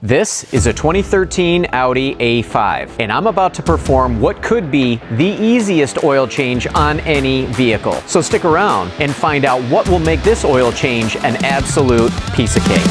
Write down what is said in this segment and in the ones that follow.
This is a 2013 Audi A5, and I'm about to perform what could be the easiest oil change on any vehicle. So stick around and find out what will make this oil change an absolute piece of cake.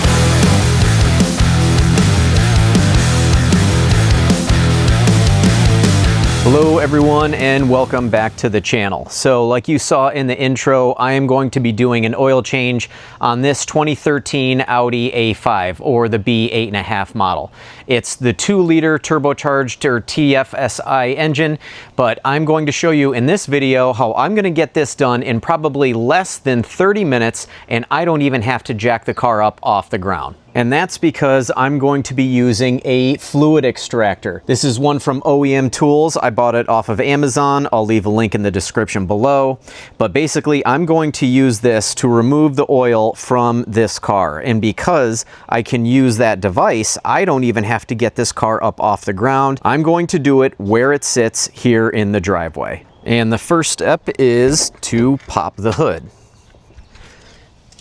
Hello everyone and welcome back to the channel. So like you saw in the intro, I am going to be doing an oil change on this 2013 Audi A5 or the B8.5 model. It's the 2-liter turbocharged or TFSI engine, but I'm going to show you in this video how I'm going to get this done in probably less than 30 minutes, and I don't even have to jack the car up off the ground. And that's because I'm going to be using a fluid extractor. This is one from OEM Tools. I bought it off of Amazon. I'll leave a link in the description below. But basically, I'm going to use this to remove the oil from this car. And because I can use that device, I don't even have to get this car up off the ground. I'm going to do it where it sits here in the driveway. And the first step is to pop the hood.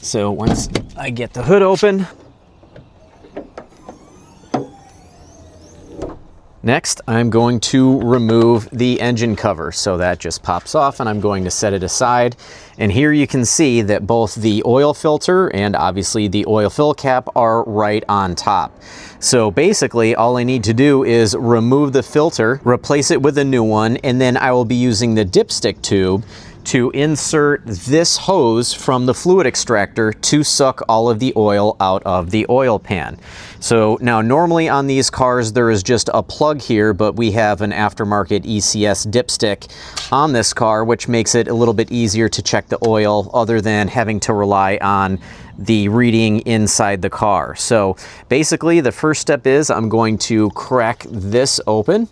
So once I get the hood open, next, I'm going to remove the engine cover. So that just pops off and I'm going to set it aside. And here you can see that both the oil filter and obviously the oil fill cap are right on top. So basically all I need to do is remove the filter, replace it with a new one, and then I will be using the dipstick tube to insert this hose from the fluid extractor to suck all of the oil out of the oil pan. So now normally on these cars there is just a plug here, but we have an aftermarket ECS dipstick on this car, which makes it a little bit easier to check the oil other than having to rely on the reading inside the car. So basically the first step is I'm going to crack this open,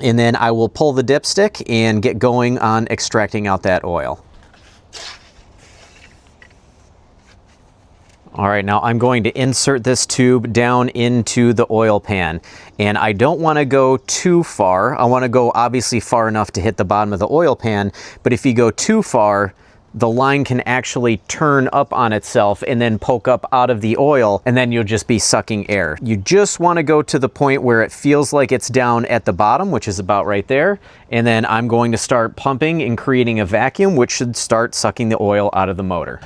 and then I will pull the dipstick and get going on extracting out that oil. All right, now I'm going to insert this tube down into the oil pan. And I don't want to go too far. I want to go obviously far enough to hit the bottom of the oil pan, but if you go too far, the line can actually turn up on itself and then poke up out of the oil, and then you'll just be sucking air. You just want to go to the point where it feels like it's down at the bottom, which is about right there. And then I'm going to start pumping and creating a vacuum, which should start sucking the oil out of the motor.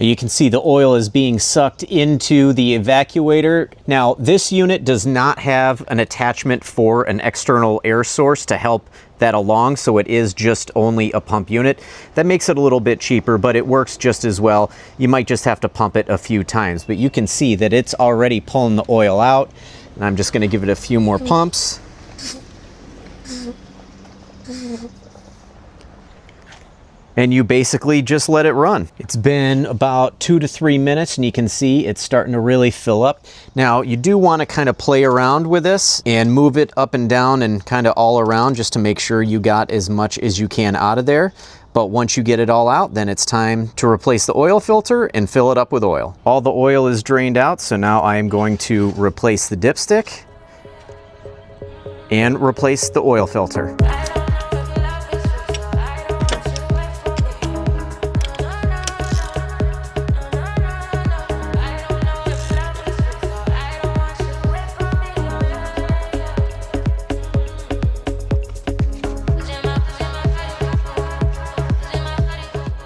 You can see the oil is being sucked into the evacuator. Now, this unit does not have an attachment for an external air source to help that along, so it is just only a pump unit. That makes it a little bit cheaper, but it works just as well. You might just have to pump it a few times, but you can see that it's already pulling the oil out, and I'm just going to give it a few more pumps. And you basically just let it run. It's been about 2 to 3 minutes and you can see it's starting to really fill up. Now you do want to kind of play around with this and move it up and down and kind of all around just to make sure you got as much as you can out of there. But once you get it all out, then it's time to replace the oil filter and fill it up with oil. All the oil is drained out, so now I am going to replace the dipstick and replace the oil filter.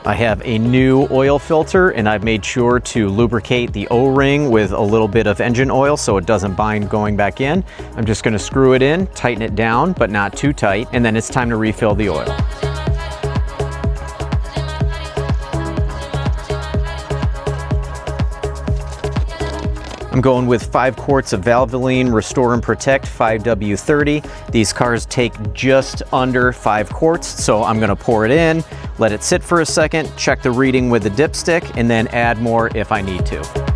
I have a new oil filter and I've made sure to lubricate the O-ring with a little bit of engine oil so it doesn't bind going back in. I'm just going to screw it in, tighten it down, but not too tight, and then it's time to refill the oil. I'm going with 5 quarts of Valvoline Restore and Protect 5W30. These cars take just under 5 quarts, so I'm gonna pour it in, let it sit for a second, check the reading with the dipstick, and then add more if I need to.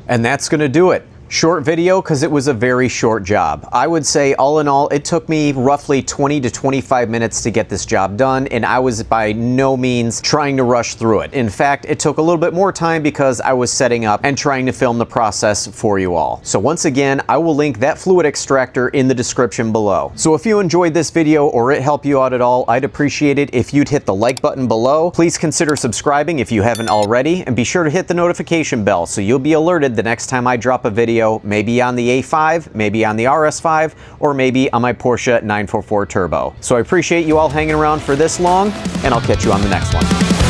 And that's going to do it. Short video because it was a very short job. I would say all in all, it took me roughly 20 to 25 minutes to get this job done, and I was by no means trying to rush through it. In fact, it took a little bit more time because I was setting up and trying to film the process for you all. So once again, I will link that fluid extractor in the description below. So if you enjoyed this video or it helped you out at all, I'd appreciate it if you'd hit the like button below. Please consider subscribing if you haven't already, and be sure to hit the notification bell so you'll be alerted the next time I drop a video, maybe on the A5, maybe on the RS5, or maybe on my Porsche 944 Turbo. So I appreciate you all hanging around for this long, and I'll catch you on the next one.